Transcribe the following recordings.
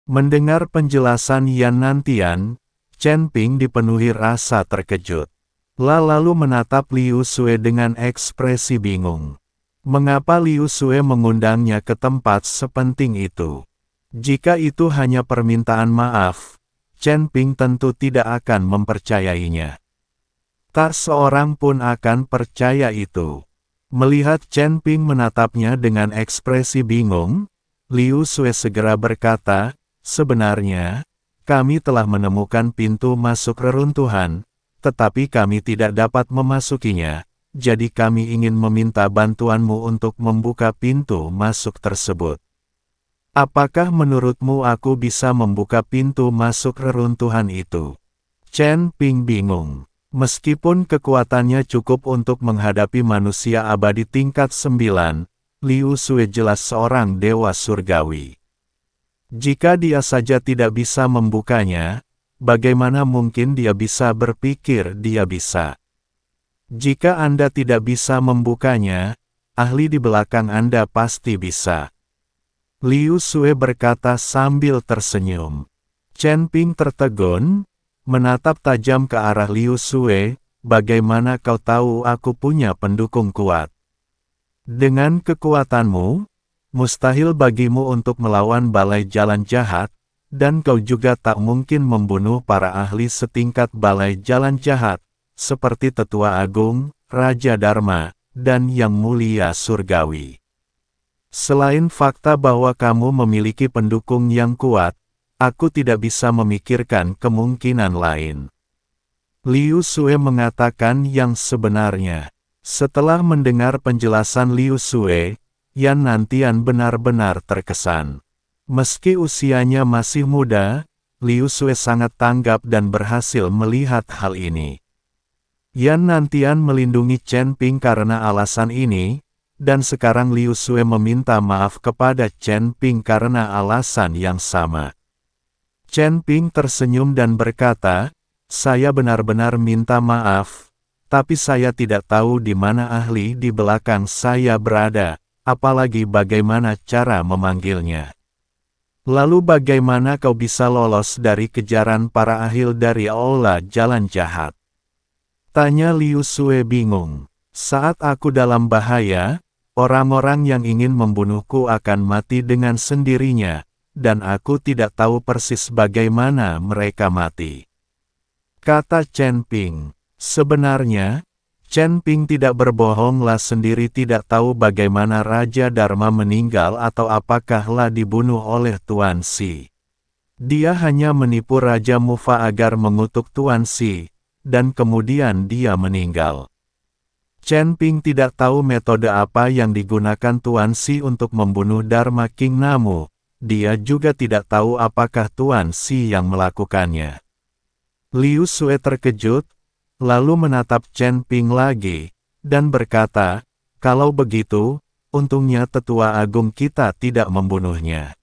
Mendengar penjelasan Yan Nantian, Chen Ping dipenuhi rasa terkejut. Lalu menatap Liu Sue dengan ekspresi bingung. Mengapa Liu Sue mengundangnya ke tempat sepenting itu? Jika itu hanya permintaan maaf, Chen Ping tentu tidak akan mempercayainya. Tak seorang pun akan percaya itu. Melihat Chen Ping menatapnya dengan ekspresi bingung, Liu Sue segera berkata, "Sebenarnya, kami telah menemukan pintu masuk reruntuhan, tetapi kami tidak dapat memasukinya, jadi kami ingin meminta bantuanmu untuk membuka pintu masuk tersebut." Apakah menurutmu aku bisa membuka pintu masuk reruntuhan itu? Chen Ping bingung. Meskipun kekuatannya cukup untuk menghadapi manusia abadi tingkat 9, Liu Sue jelas seorang dewa surgawi. Jika dia saja tidak bisa membukanya, bagaimana mungkin dia bisa berpikir dia bisa? Jika Anda tidak bisa membukanya, ahli di belakang Anda pasti bisa. Liu Sue berkata sambil tersenyum. Chen Ping tertegun, menatap tajam ke arah Liu Sue, "Bagaimana kau tahu aku punya pendukung kuat? Dengan kekuatanmu, mustahil bagimu untuk melawan balai jalan jahat, dan kau juga tak mungkin membunuh para ahli setingkat balai jalan jahat, seperti Tetua Agung, Raja Dharma, dan Yang Mulia Surgawi. Selain fakta bahwa kamu memiliki pendukung yang kuat, aku tidak bisa memikirkan kemungkinan lain." Liu Sue mengatakan yang sebenarnya. Setelah mendengar penjelasan Liu Sue, Yan Nantian benar-benar terkesan. Meski usianya masih muda, Liu Sue sangat tanggap dan berhasil melihat hal ini. Yan Nantian melindungi Chen Ping karena alasan ini, dan sekarang Liu Sue meminta maaf kepada Chen Ping karena alasan yang sama. Chen Ping tersenyum dan berkata, "Saya benar-benar minta maaf, tapi saya tidak tahu di mana ahli di belakang saya berada, apalagi bagaimana cara memanggilnya. Lalu bagaimana kau bisa lolos dari kejaran para ahli dari Aula Jalan Jahat?" Tanya Liu Sue bingung. "Saat aku dalam bahaya, orang-orang yang ingin membunuhku akan mati dengan sendirinya, dan aku tidak tahu persis bagaimana mereka mati," kata Chen Ping. Sebenarnya, Chen Ping tidak berbohonglah sendiri tidak tahu bagaimana Raja Dharma meninggal atau apakahlah dibunuh oleh Tuan Xi. Dia hanya menipu Raja Mufa agar mengutuk Tuan Xi, dan kemudian dia meninggal. Chen Ping tidak tahu metode apa yang digunakan Tuan Xi untuk membunuh Dharma King Namu. Dia juga tidak tahu apakah Tuan Xi yang melakukannya. Liu Sue terkejut, lalu menatap Chen Ping lagi, dan berkata, "Kalau begitu, untungnya Tetua Agung kita tidak membunuhnya.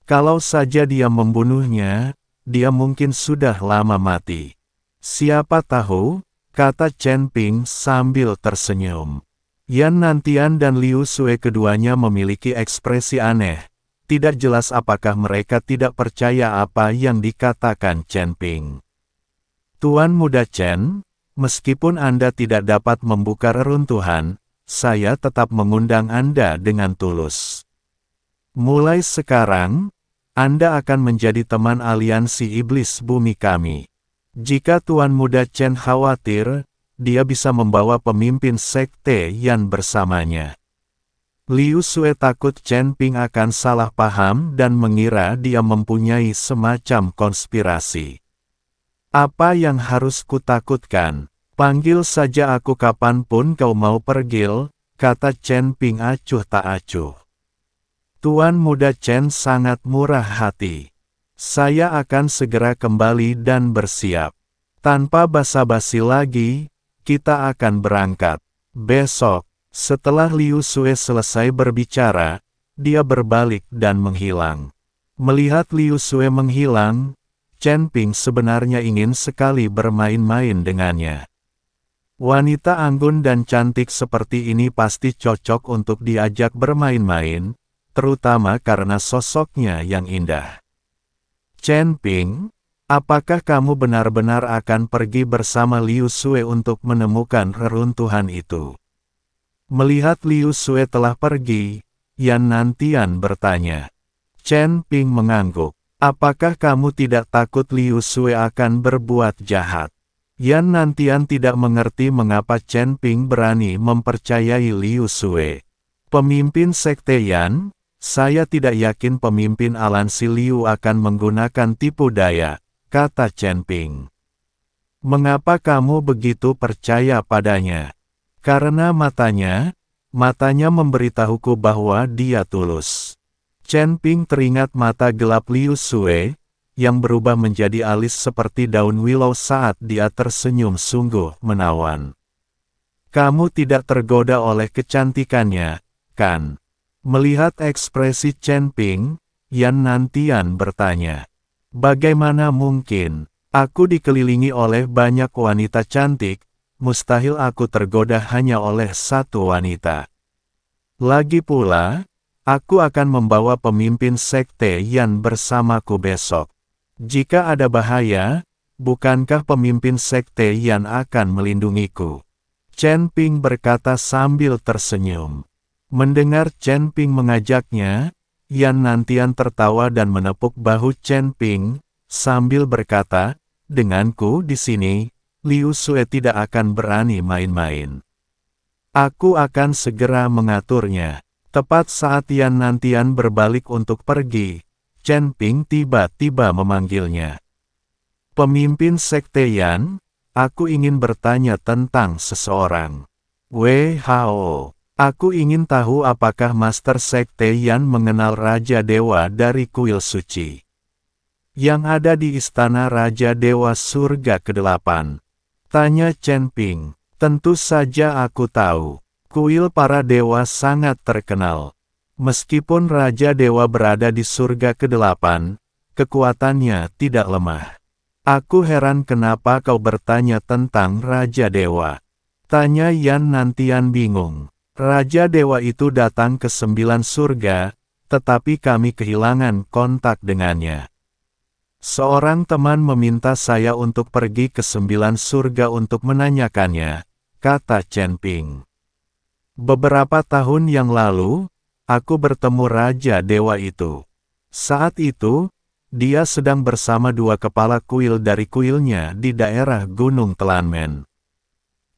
Kalau saja dia membunuhnya, dia mungkin sudah lama mati." "Siapa tahu," kata Chen Ping sambil tersenyum. Yan Nantian dan Liu Sue keduanya memiliki ekspresi aneh. Tidak jelas apakah mereka tidak percaya apa yang dikatakan Chen Ping. "Tuan Muda Chen, meskipun Anda tidak dapat membuka reruntuhan, saya tetap mengundang Anda dengan tulus. Mulai sekarang, Anda akan menjadi teman aliansi iblis bumi kami. Jika Tuan Muda Chen khawatir, dia bisa membawa pemimpin sekte Yan bersamanya." Liu Sue takut Chen Ping akan salah paham dan mengira dia mempunyai semacam konspirasi. "Apa yang harus kutakutkan? Panggil saja aku kapanpun kau mau pergi," kata Chen Ping acuh tak acuh. "Tuan Muda Chen sangat murah hati. Saya akan segera kembali dan bersiap. Tanpa basa-basi lagi, kita akan berangkat besok." Setelah Liu Sue selesai berbicara, dia berbalik dan menghilang. Melihat Liu Sue menghilang, Chen Ping sebenarnya ingin sekali bermain-main dengannya. Wanita anggun dan cantik seperti ini pasti cocok untuk diajak bermain-main, terutama karena sosoknya yang indah. Chen Ping, apakah kamu benar-benar akan pergi bersama Liu Sue untuk menemukan reruntuhan itu? Melihat Liu Sue telah pergi, Yan Nantian bertanya. Chen Ping mengangguk. Apakah kamu tidak takut Liu Sue akan berbuat jahat? Yan Nantian tidak mengerti mengapa Chen Ping berani mempercayai Liu Sue. Pemimpin Sekte Yan, saya tidak yakin pemimpin Alansi Liu akan menggunakan tipu daya, kata Chen Ping. Mengapa kamu begitu percaya padanya? Karena matanya memberitahuku bahwa dia tulus. Chen Ping teringat mata gelap Liu Sue, yang berubah menjadi alis seperti daun willow saat dia tersenyum sungguh menawan. Kamu tidak tergoda oleh kecantikannya, kan? Melihat ekspresi Chen Ping, Yan Nantian bertanya. Bagaimana mungkin? Aku dikelilingi oleh banyak wanita cantik, mustahil aku tergoda hanya oleh satu wanita. Lagi pula, aku akan membawa pemimpin Sekte Yan bersamaku besok. Jika ada bahaya, bukankah pemimpin Sekte Yan akan melindungiku? Chen Ping berkata sambil tersenyum. Mendengar Chen Ping mengajaknya, Yan Nantian tertawa dan menepuk bahu Chen Ping, sambil berkata, denganku di sini, Liu Sue tidak akan berani main-main. Aku akan segera mengaturnya. Tepat saat Yan Nantian berbalik untuk pergi, Chen Ping tiba-tiba memanggilnya. Pemimpin Sekte Yan, aku ingin bertanya tentang seseorang. Wei Hao, aku ingin tahu apakah Master Sekte Yan mengenal Raja Dewa dari kuil suci yang ada di Istana Raja Dewa Surga ke-8. Tanya Chen Ping. Tentu saja aku tahu. Kuil para dewa sangat terkenal. Meskipun Raja Dewa berada di surga ke-8, kekuatannya tidak lemah. Aku heran kenapa kau bertanya tentang Raja Dewa. Tanya Yan Nantian bingung. Raja Dewa itu datang ke 9 surga, tetapi kami kehilangan kontak dengannya. Seorang teman meminta saya untuk pergi ke 9 surga untuk menanyakannya, kata Chen Ping. Beberapa tahun yang lalu, aku bertemu Raja Dewa itu. Saat itu, dia sedang bersama 2 kepala kuil dari kuilnya di daerah Gunung Telanmen.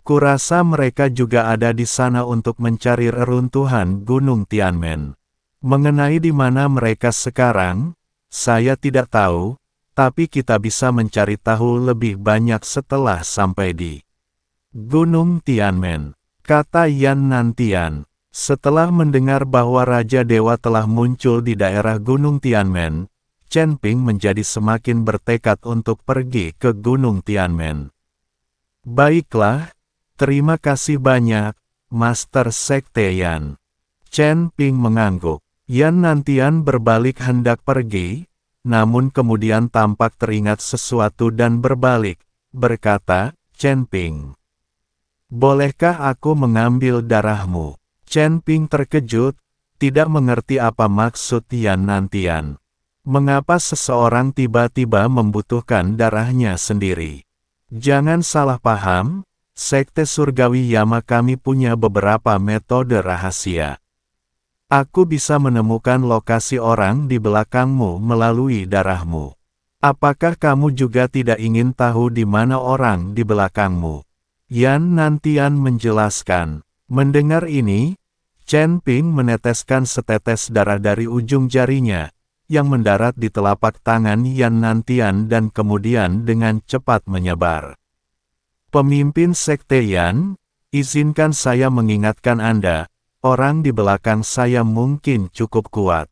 Kurasa mereka juga ada di sana untuk mencari reruntuhan Gunung Tianmen. Mengenai di mana mereka sekarang, saya tidak tahu, tapi kita bisa mencari tahu lebih banyak setelah sampai di Gunung Tianmen. Kata Yan Nantian. Setelah mendengar bahwa Raja Dewa telah muncul di daerah Gunung Tianmen, Chen Ping menjadi semakin bertekad untuk pergi ke Gunung Tianmen. Baiklah, terima kasih banyak, Master Sekte Yan. Chen Ping mengangguk. Yan Nantian berbalik hendak pergi, namun kemudian tampak teringat sesuatu dan berbalik, berkata, Chen Ping. Bolehkah aku mengambil darahmu? Chen Ping terkejut, tidak mengerti apa maksud Yan Nantian. Mengapa seseorang tiba-tiba membutuhkan darahnya sendiri? Jangan salah paham, Sekte Surgawi Yama kami punya beberapa metode rahasia. Aku bisa menemukan lokasi orang di belakangmu melalui darahmu. Apakah kamu juga tidak ingin tahu di mana orang di belakangmu? Yan Nantian menjelaskan. Mendengar ini, Chen Ping meneteskan setetes darah dari ujung jarinya, yang mendarat di telapak tangan Yan Nantian dan kemudian dengan cepat menyebar. Pemimpin Sekte Yan, izinkan saya mengingatkan Anda, orang di belakang saya mungkin cukup kuat.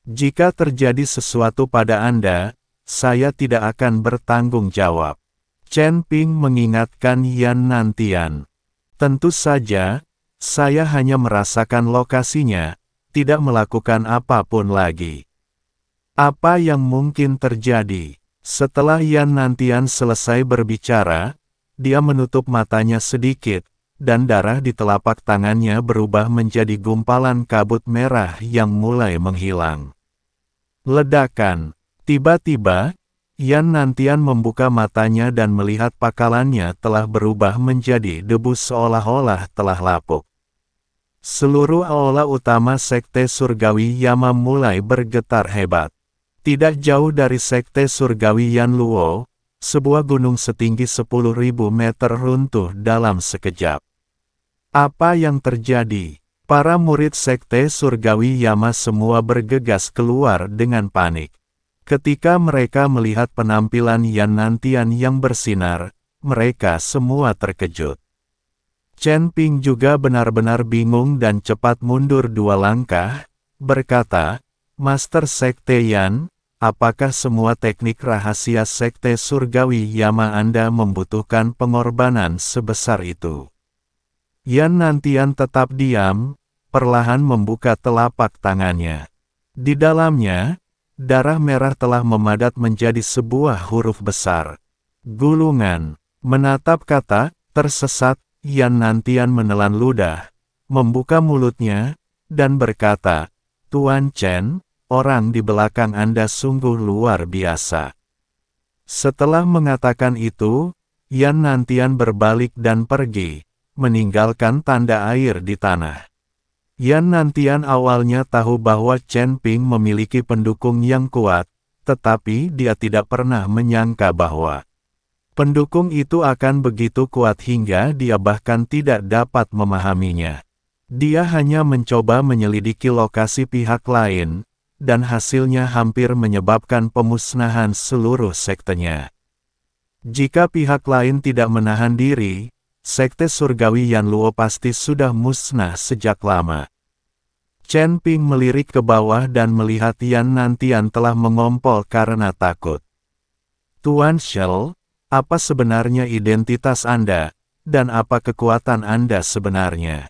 Jika terjadi sesuatu pada Anda, saya tidak akan bertanggung jawab. Chen Ping mengingatkan Yan Nantian. Tentu saja, saya hanya merasakan lokasinya, tidak melakukan apapun lagi. Apa yang mungkin terjadi? Setelah Yan Nantian selesai berbicara, dia menutup matanya sedikit, dan darah di telapak tangannya berubah menjadi gumpalan kabut merah yang mulai menghilang. Ledakan. Tiba-tiba, Yan Nantian membuka matanya dan melihat pakalannya telah berubah menjadi debu seolah-olah telah lapuk. Seluruh aula utama Sekte Surgawi Yama mulai bergetar hebat. Tidak jauh dari Sekte Surgawi Yanluo, sebuah gunung setinggi 10.000 meter runtuh dalam sekejap. Apa yang terjadi? Para murid Sekte Surgawi Yama semua bergegas keluar dengan panik. Ketika mereka melihat penampilan Yan Nantian yang bersinar, mereka semua terkejut. Chen Ping juga benar-benar bingung dan cepat mundur 2 langkah, berkata, "Master Sekte Yan, apakah semua teknik rahasia Sekte Surgawi Yama Anda membutuhkan pengorbanan sebesar itu?" Yan Nantian tetap diam, perlahan membuka telapak tangannya. Di dalamnya, darah merah telah memadat menjadi sebuah huruf besar. Gulungan. Menatap kata, tersesat, Yan Nantian menelan ludah, membuka mulutnya, dan berkata, "Tuan Chen, orang di belakang Anda sungguh luar biasa." Setelah mengatakan itu, Yan Nantian berbalik dan pergi, meninggalkan tanda air di tanah. Yan Nantian awalnya tahu bahwa Chen Ping memiliki pendukung yang kuat, tetapi dia tidak pernah menyangka bahwa pendukung itu akan begitu kuat hingga dia bahkan tidak dapat memahaminya. Dia hanya mencoba menyelidiki lokasi pihak lain, dan hasilnya hampir menyebabkan pemusnahan seluruh sektenya. Jika pihak lain tidak menahan diri, Sekte Surgawi Yanluo pasti sudah musnah sejak lama. Chen Ping melirik ke bawah dan melihat Yan Nantian telah mengompol karena takut. "Tuan Shell, apa sebenarnya identitas Anda, dan apa kekuatan Anda sebenarnya?"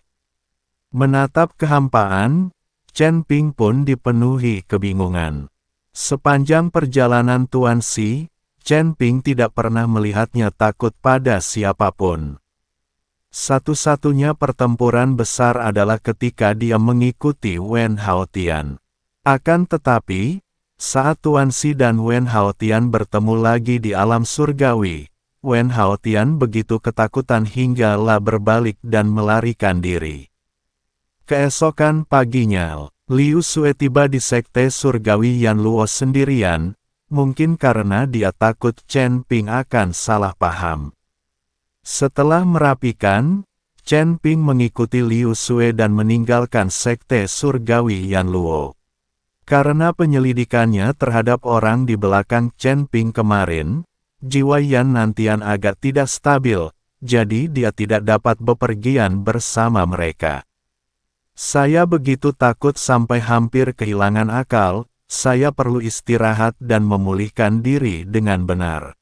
Menatap kehampaan, Chen Ping pun dipenuhi kebingungan. Sepanjang perjalanan Tuan Si, Chen Ping tidak pernah melihatnya takut pada siapapun. Satu-satunya pertempuran besar adalah ketika dia mengikuti Wen Haotian. Akan tetapi, saat Tuan Si dan Wen Haotian bertemu lagi di alam surgawi, Wen Haotian begitu ketakutan hingga berbalik dan melarikan diri. Keesokan paginya, Liu Sue tiba di Sekte Surgawi Yanluo sendirian, mungkin karena dia takut Chen Ping akan salah paham. Setelah merapikan, Chen Ping mengikuti Liu Sue dan meninggalkan Sekte Surgawi Yanluo. Karena penyelidikannya terhadap orang di belakang Chen Ping kemarin, jiwa Yan Nantian agak tidak stabil, jadi dia tidak dapat bepergian bersama mereka. "Saya begitu takut sampai hampir kehilangan akal, saya perlu istirahat dan memulihkan diri dengan benar."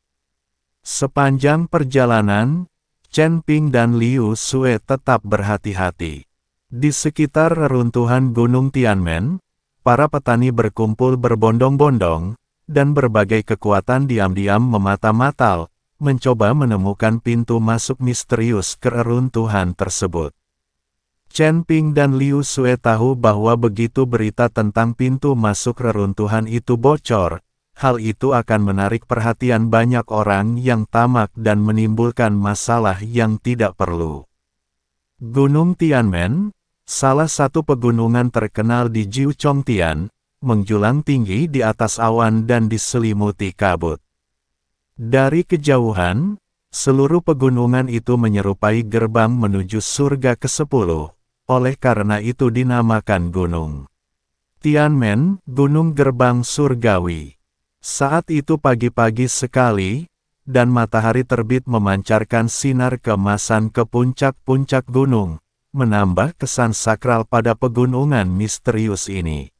Sepanjang perjalanan, Chen Ping dan Liu Sue tetap berhati-hati. Di sekitar reruntuhan Gunung Tianmen, para petani berkumpul berbondong-bondong, dan berbagai kekuatan diam-diam memata-matal, mencoba menemukan pintu masuk misterius ke reruntuhan tersebut. Chen Ping dan Liu Sue tahu bahwa begitu berita tentang pintu masuk reruntuhan itu bocor, hal itu akan menarik perhatian banyak orang yang tamak dan menimbulkan masalah yang tidak perlu. Gunung Tianmen, salah satu pegunungan terkenal di Jiuchongtian, menjulang tinggi di atas awan dan diselimuti kabut. Dari kejauhan, seluruh pegunungan itu menyerupai gerbang menuju surga ke-10, oleh karena itu dinamakan Gunung Tianmen, Gunung Gerbang Surgawi. Saat itu pagi-pagi sekali, dan matahari terbit memancarkan sinar keemasan ke puncak-puncak gunung, menambah kesan sakral pada pegunungan misterius ini.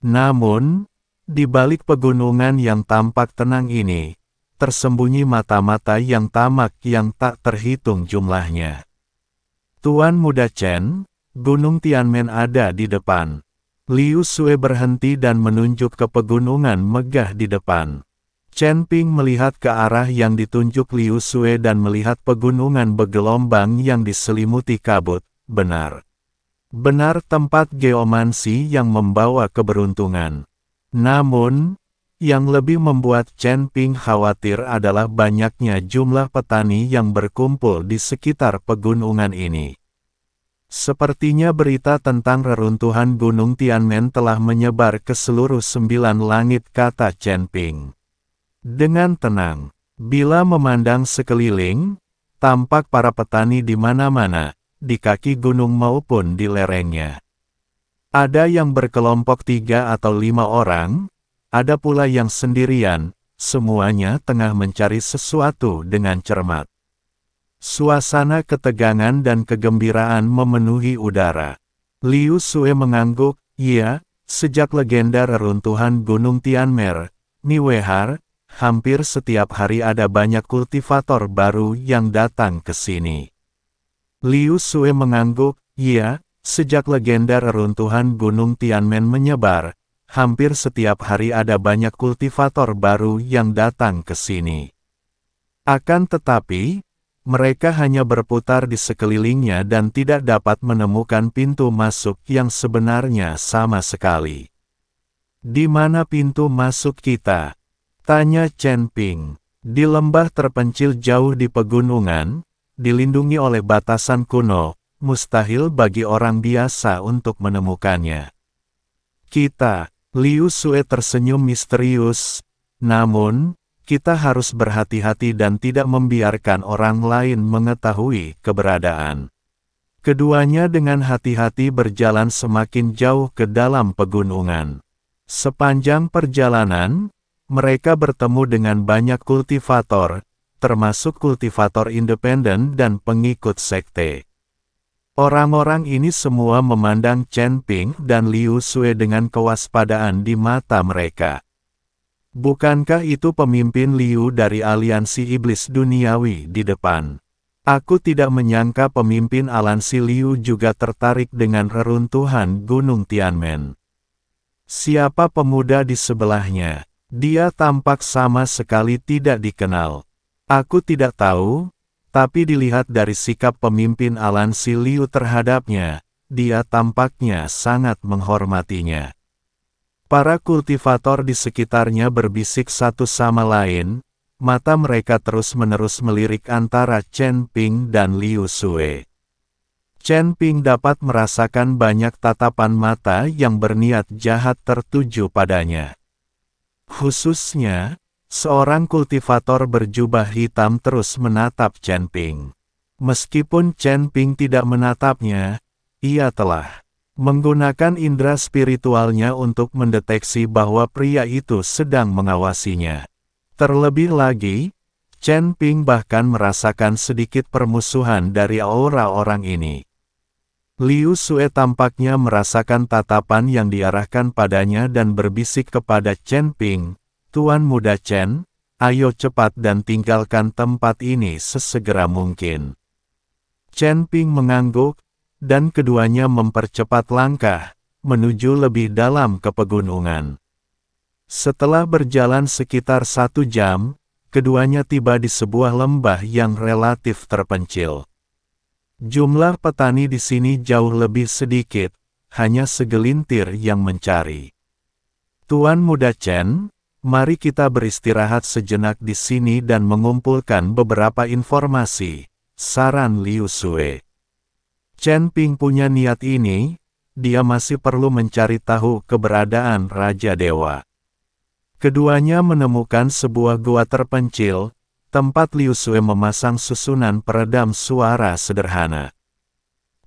Namun, di balik pegunungan yang tampak tenang ini, tersembunyi mata-mata yang tamak yang tak terhitung jumlahnya. "Tuan Muda Chen, Gunung Tianmen ada di depan." Liu Sue berhenti dan menunjuk ke pegunungan megah di depan. Chen Ping melihat ke arah yang ditunjuk Liu Sue dan melihat pegunungan bergelombang yang diselimuti kabut. Benar. Benar tempat geomansi yang membawa keberuntungan. Namun, Yang lebih membuat Chen Ping khawatir adalah banyaknya jumlah petani yang berkumpul di sekitar pegunungan ini. Sepertinya berita tentang reruntuhan Gunung Tianmen telah menyebar ke seluruh 9 langit, kata Chen Ping. Dengan tenang, bila memandang sekeliling, tampak para petani di mana-mana, di kaki gunung maupun di lerengnya. Ada yang berkelompok 3 atau 5 orang, ada pula yang sendirian, semuanya tengah mencari sesuatu dengan cermat. Suasana ketegangan dan kegembiraan memenuhi udara. Liu Sue mengangguk, ya, sejak legenda reruntuhan Gunung Tianmer, Niwehar, hampir setiap hari ada banyak kultivator baru yang datang ke sini. Liu Sue mengangguk, ya, sejak legenda reruntuhan Gunung Tianmen menyebar, hampir setiap hari ada banyak kultivator baru yang datang ke sini. Akan tetapi, mereka hanya berputar di sekelilingnya dan tidak dapat menemukan pintu masuk yang sebenarnya sama sekali. Di mana pintu masuk kita? Tanya Chen Ping. Di lembah terpencil jauh di pegunungan, dilindungi oleh batasan kuno, mustahil bagi orang biasa untuk menemukannya. Kita, Liu Sue tersenyum misterius, namun, kita harus berhati-hati dan tidak membiarkan orang lain mengetahui keberadaan. Keduanya dengan hati-hati berjalan semakin jauh ke dalam pegunungan. Sepanjang perjalanan, mereka bertemu dengan banyak kultivator, termasuk kultivator independen dan pengikut sekte. Orang-orang ini semua memandang Chen Ping dan Liu Sue dengan kewaspadaan di mata mereka. Bukankah itu pemimpin Liu dari aliansi iblis duniawi di depan? Aku tidak menyangka pemimpin aliansi Liu juga tertarik dengan reruntuhan Gunung Tianmen. Siapa pemuda di sebelahnya? Dia tampak sama sekali tidak dikenal. Aku tidak tahu, tapi dilihat dari sikap pemimpin aliansi Liu terhadapnya, dia tampaknya sangat menghormatinya. Para kultivator di sekitarnya berbisik satu sama lain, mata mereka terus-menerus melirik antara Chen Ping dan Liu Sue. Chen Ping dapat merasakan banyak tatapan mata yang berniat jahat tertuju padanya. Khususnya, seorang kultivator berjubah hitam terus menatap Chen Ping. Meskipun Chen Ping tidak menatapnya, ia telah menggunakan indera spiritualnya untuk mendeteksi bahwa pria itu sedang mengawasinya. Terlebih lagi, Chen Ping bahkan merasakan sedikit permusuhan dari aura orang ini. Liu Sue tampaknya merasakan tatapan yang diarahkan padanya dan berbisik kepada Chen Ping, "Tuan Muda Chen, ayo cepat dan tinggalkan tempat ini sesegera mungkin." Chen Ping mengangguk, dan keduanya mempercepat langkah, menuju lebih dalam ke pegunungan. Setelah berjalan sekitar 1 jam, keduanya tiba di sebuah lembah yang relatif terpencil. Jumlah petani di sini jauh lebih sedikit, hanya segelintir yang mencari. "Tuan Muda Chen, mari kita beristirahat sejenak di sini dan mengumpulkan beberapa informasi," saran Liu Sue. Chen Ping punya niat ini, dia masih perlu mencari tahu keberadaan Raja Dewa. Keduanya menemukan sebuah gua terpencil, tempat Liu Sue memasang susunan peredam suara sederhana.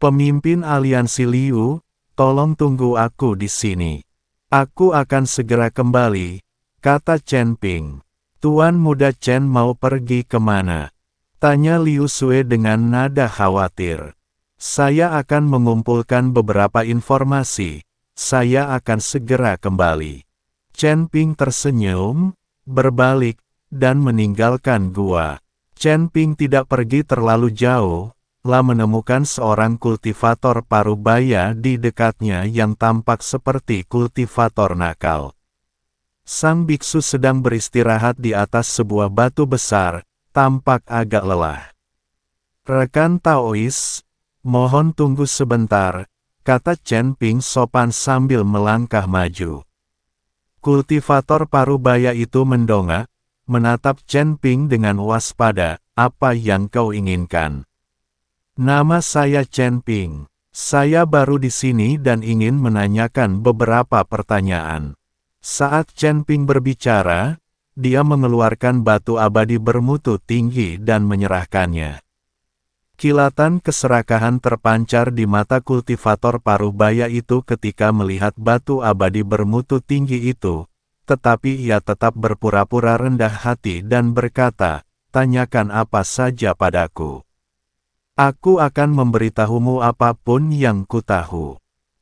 "Pemimpin aliansi Liu, tolong tunggu aku di sini. Aku akan segera kembali," kata Chen Ping. "Tuan Muda Chen mau pergi kemana?" tanya Liu Sue dengan nada khawatir. "Saya akan mengumpulkan beberapa informasi. Saya akan segera kembali." Chen Ping tersenyum, berbalik, dan meninggalkan gua. Chen Ping tidak pergi terlalu jauh, lah menemukan seorang kultivator parubaya di dekatnya yang tampak seperti kultivator nakal. Sang biksu sedang beristirahat di atas sebuah batu besar, tampak agak lelah. "Rekan Taois, mohon tunggu sebentar," kata Chen Ping sopan sambil melangkah maju. Kultivator parubaya itu mendongak, menatap Chen Ping dengan waspada. Apa yang kau inginkan? Nama saya Chen Ping. Saya baru di sini dan ingin menanyakan beberapa pertanyaan. Saat Chen Ping berbicara, dia mengeluarkan batu abadi bermutu tinggi dan menyerahkannya. Kilatan keserakahan terpancar di mata kultivator parubaya itu ketika melihat batu abadi bermutu tinggi itu, tetapi ia tetap berpura-pura rendah hati dan berkata, "Tanyakan apa saja padaku. Aku akan memberitahumu apapun yang kutahu."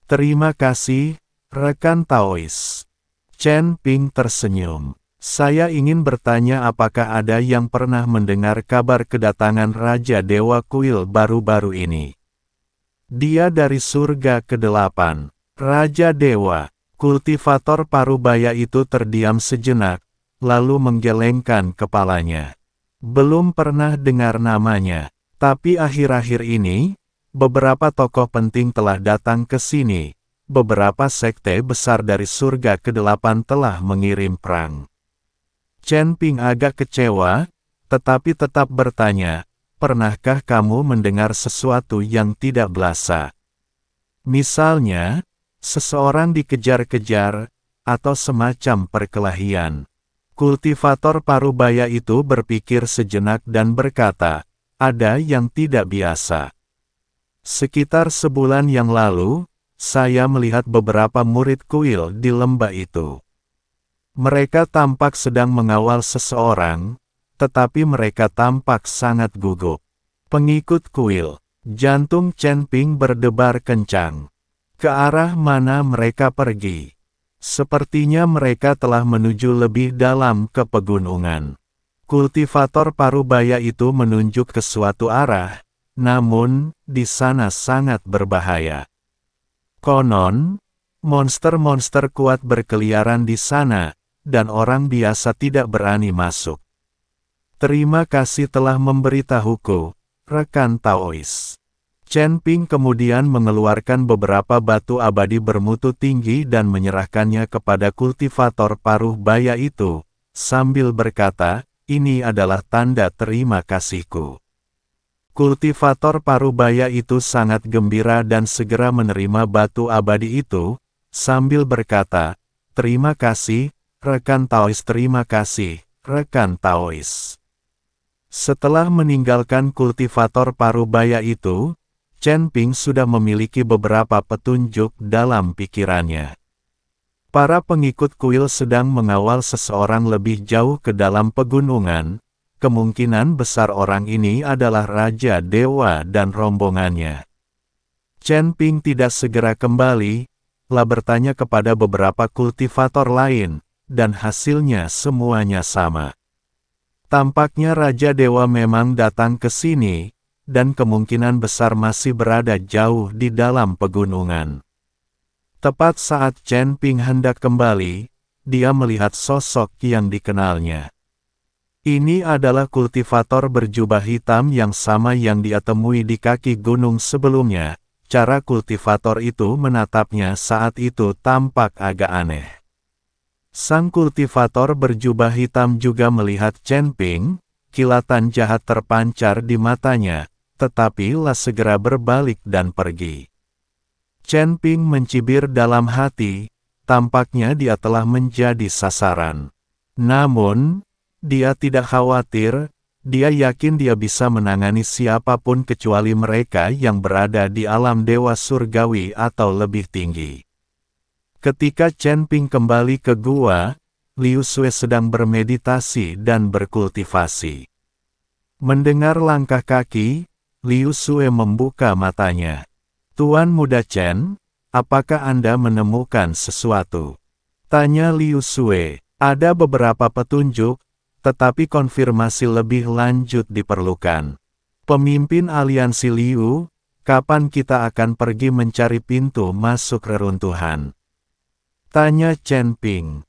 "Terima kasih, rekan Taois." Chen Ping tersenyum. "Saya ingin bertanya apakah ada yang pernah mendengar kabar kedatangan Raja Dewa Kuil baru-baru ini?" "Dia dari surga ke-8. Raja Dewa." Kultivator parubaya itu terdiam sejenak, lalu menggelengkan kepalanya. "Belum pernah dengar namanya, tapi akhir-akhir ini, beberapa tokoh penting telah datang ke sini. Beberapa sekte besar dari surga ke-8 telah mengirim perang." Chen Ping agak kecewa, tetapi tetap bertanya, "Pernahkah kamu mendengar sesuatu yang tidak biasa? Misalnya, seseorang dikejar-kejar, atau semacam perkelahian?" Kultivator parubaya itu berpikir sejenak dan berkata, "Ada yang tidak biasa. Sekitar sebulan yang lalu, saya melihat beberapa murid kuil di lembah itu. Mereka tampak sedang mengawal seseorang, tetapi mereka tampak sangat gugup." Pengikut kuil. Jantung Chen Ping berdebar kencang. Ke arah mana mereka pergi? Sepertinya mereka telah menuju lebih dalam ke pegunungan. Kultivator parubaya itu menunjuk ke suatu arah, namun, di sana sangat berbahaya. Konon, monster-monster kuat berkeliaran di sana, dan orang biasa tidak berani masuk. "Terima kasih telah memberitahuku, rekan Taois." Chen Ping kemudian mengeluarkan beberapa batu abadi bermutu tinggi dan menyerahkannya kepada kultivator parubaya itu, sambil berkata, "Ini adalah tanda terima kasihku." Kultivator parubaya itu sangat gembira dan segera menerima batu abadi itu, sambil berkata, "Terima kasih, rekan Taois, terima kasih, rekan Taois." Setelah meninggalkan kultivator parubaya itu, Chen Ping sudah memiliki beberapa petunjuk dalam pikirannya. Para pengikut kuil sedang mengawal seseorang lebih jauh ke dalam pegunungan. Kemungkinan besar orang ini adalah Raja Dewa dan rombongannya. Chen Ping tidak segera kembali, lah bertanya kepada beberapa kultivator lain, dan hasilnya semuanya sama. Tampaknya Raja Dewa memang datang ke sini, dan kemungkinan besar masih berada jauh di dalam pegunungan. Tepat saat Chen Ping hendak kembali, dia melihat sosok yang dikenalnya. Ini adalah kultivator berjubah hitam yang sama yang dia temui di kaki gunung sebelumnya. Cara kultivator itu menatapnya saat itu tampak agak aneh. Sang kultivator berjubah hitam juga melihat Chen Ping, kilatan jahat terpancar di matanya, tetapi lah segera berbalik dan pergi. Chen Ping mencibir dalam hati, tampaknya dia telah menjadi sasaran. Namun, dia tidak khawatir, dia yakin dia bisa menangani siapapun kecuali mereka yang berada di alam dewa surgawi atau lebih tinggi. Ketika Chen Ping kembali ke gua, Liu Sui sedang bermeditasi dan berkultivasi. Mendengar langkah kaki, Liu Sui membuka matanya. "Tuan Muda Chen, apakah Anda menemukan sesuatu?" tanya Liu Sui. "Ada beberapa petunjuk, tetapi konfirmasi lebih lanjut diperlukan." "Pemimpin aliansi Liu, kapan kita akan pergi mencari pintu masuk reruntuhan?" tanya Chen Ping.